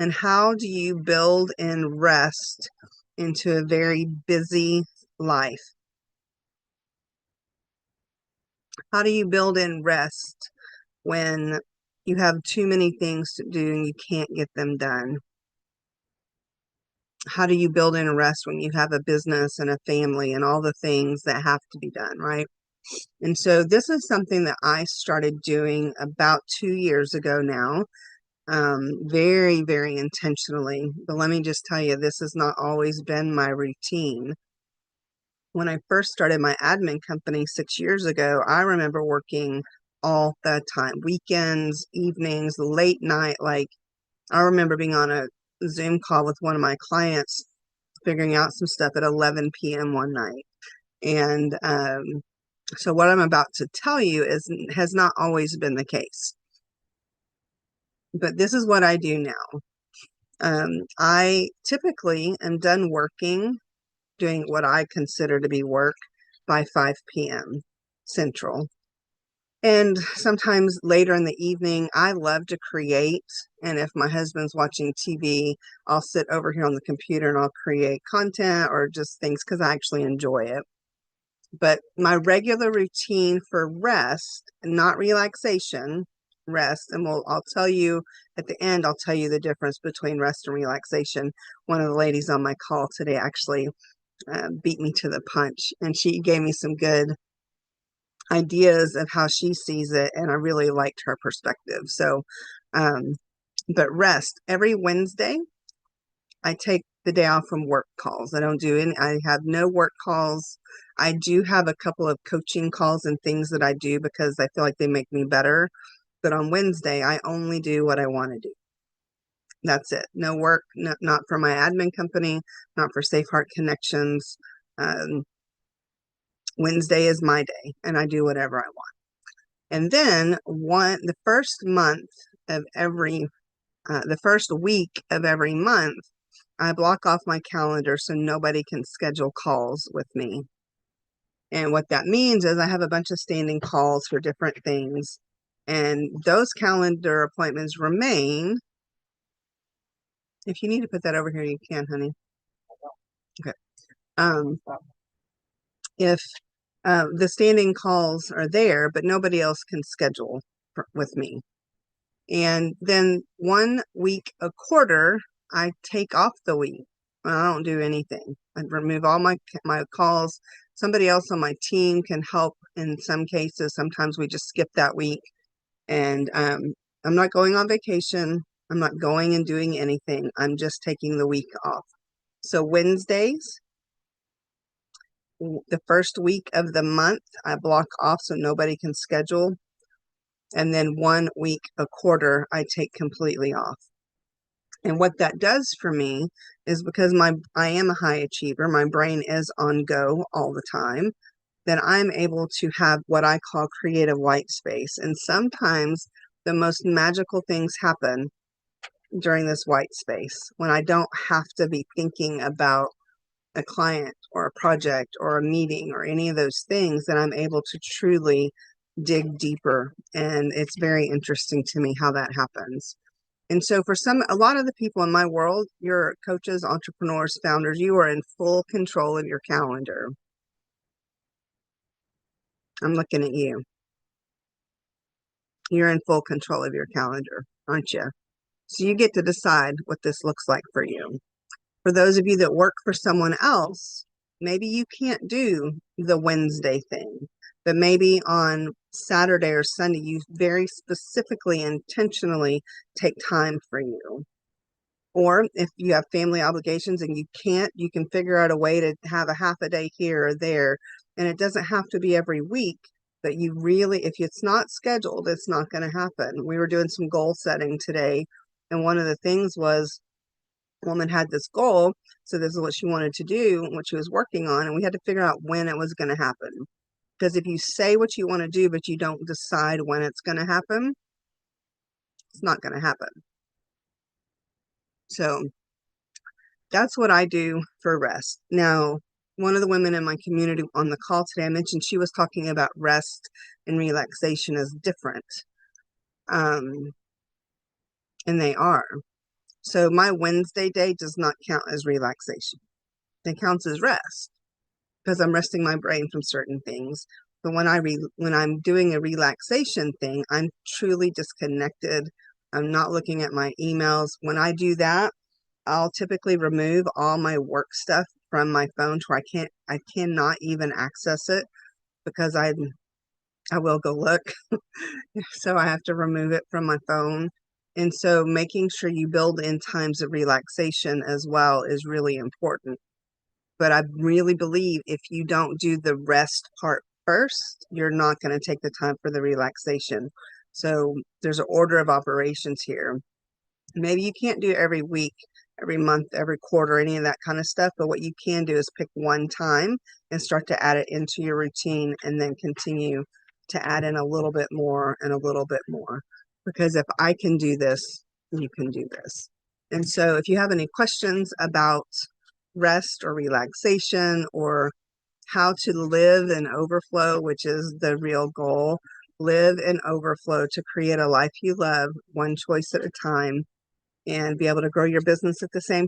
And how do you build in rest into a very busy life? How do you build in rest when you have too many things to do and you can't get them done? How do you build in rest when you have a business and a family and all the things that have to be done, right? And so this is something that I started doing about 2 years ago now, very, very intentionally. But let me just tell you, this has not always been my routine. When I first started my admin company 6 years ago, I remember working all the time, weekends, evenings, late night. Like I remember being on a Zoom call with one of my clients, figuring out some stuff at 11 p.m. one night. And so what I'm about to tell you has not always been the case. But this is what I do now. I typically am done working, doing what I consider to be work by 5 p.m. Central. And sometimes later in the evening, I love to create. And if my husband's watching TV, I'll sit over here on the computer and I'll create content or just things because I actually enjoy it. But my regular routine for rest, not relaxation, rest, and I'll tell you at the end, I'll tell you the difference between rest and relaxation. One of the ladies on my call today actually beat me to the punch, and she gave me some good ideas of how she sees it, and I really liked her perspective. So, um, but rest every Wednesday, I take the day off from work calls. I don't do any, I have no work calls. I do have a couple of coaching calls and things that I do because I feel like they make me better. But on Wednesday, I only do what I want to do. That's it. No work, no, not for my admin company, not for Safe Heart Connections. Um, Wednesday is my day and I do whatever I want. And then the first month of the first week of every month, I block off my calendar so nobody can schedule calls with me. And what that means is I have a bunch of standing calls for different things. And those calendar appointments remain. If you need to put that over here, you can, honey. Okay. Um, if the standing calls are there, but nobody else can schedule with me. And then 1 week a quarter, I take off the week. I don't do anything. I remove all my calls. Somebody else on my team can help in some cases. Sometimes we just skip that week. And I'm not going on vacation. I'm not going and doing anything. I'm just taking the week off. So Wednesdays, the first week of the month, I block off so nobody can schedule. And then 1 week a quarter, I take completely off. And what that does for me is because I am a high achiever, my brain is on go all the time, then I'm able to have what I call creative white space. And sometimes the most magical things happen during this white space when I don't have to be thinking about a client or a project or a meeting or any of those things, then I'm able to truly dig deeper. And it's very interesting to me how that happens. And so for a lot of the people in my world, you're coaches, entrepreneurs, founders, you are in full control of your calendar. I'm looking at you. You're in full control of your calendar, aren't you? So you get to decide what this looks like for you. For those of you that work for someone else, maybe you can't do the Wednesday thing, but maybe on Saturday or Sunday, you very specifically, intentionally take time for you. Or if you have family obligations and you can't, you can figure out a way to have a half a day here or there. And it doesn't have to be every week, but you really, if it's not scheduled, it's not going to happen. We were doing some goal setting today. And one of the things was, a woman had this goal. So this is what she wanted to do, what she was working on. And we had to figure out when it was going to happen. Because if you say what you want to do, but you don't decide when it's going to happen, it's not going to happen. So that's what I do for rest. Now, one of the women in my community on the call today, I mentioned she was talking about rest and relaxation as different. And they are. So my Wednesday day does not count as relaxation. It counts as rest because I'm resting my brain from certain things. But when I'm doing a relaxation thing, I'm truly disconnected. I'm not looking at my emails. When I do that, I'll typically remove all my work stuff from my phone to where I cannot even access it because I will go look. So I have to remove it from my phone. And so making sure you build in times of relaxation as well is really important. But I really believe if you don't do the rest part first, you're not going to take the time for the relaxation. So there's an order of operations here. Maybe you can't do it every week, every month, every quarter, any of that kind of stuff. But what you can do is pick one time and start to add it into your routine and then continue to add in a little bit more and a little bit more. Because if I can do this, you can do this. And so if you have any questions about rest or relaxation or how to live in overflow, which is the real goal, live in overflow to create a life you love, one choice at a time, and be able to grow your business at the same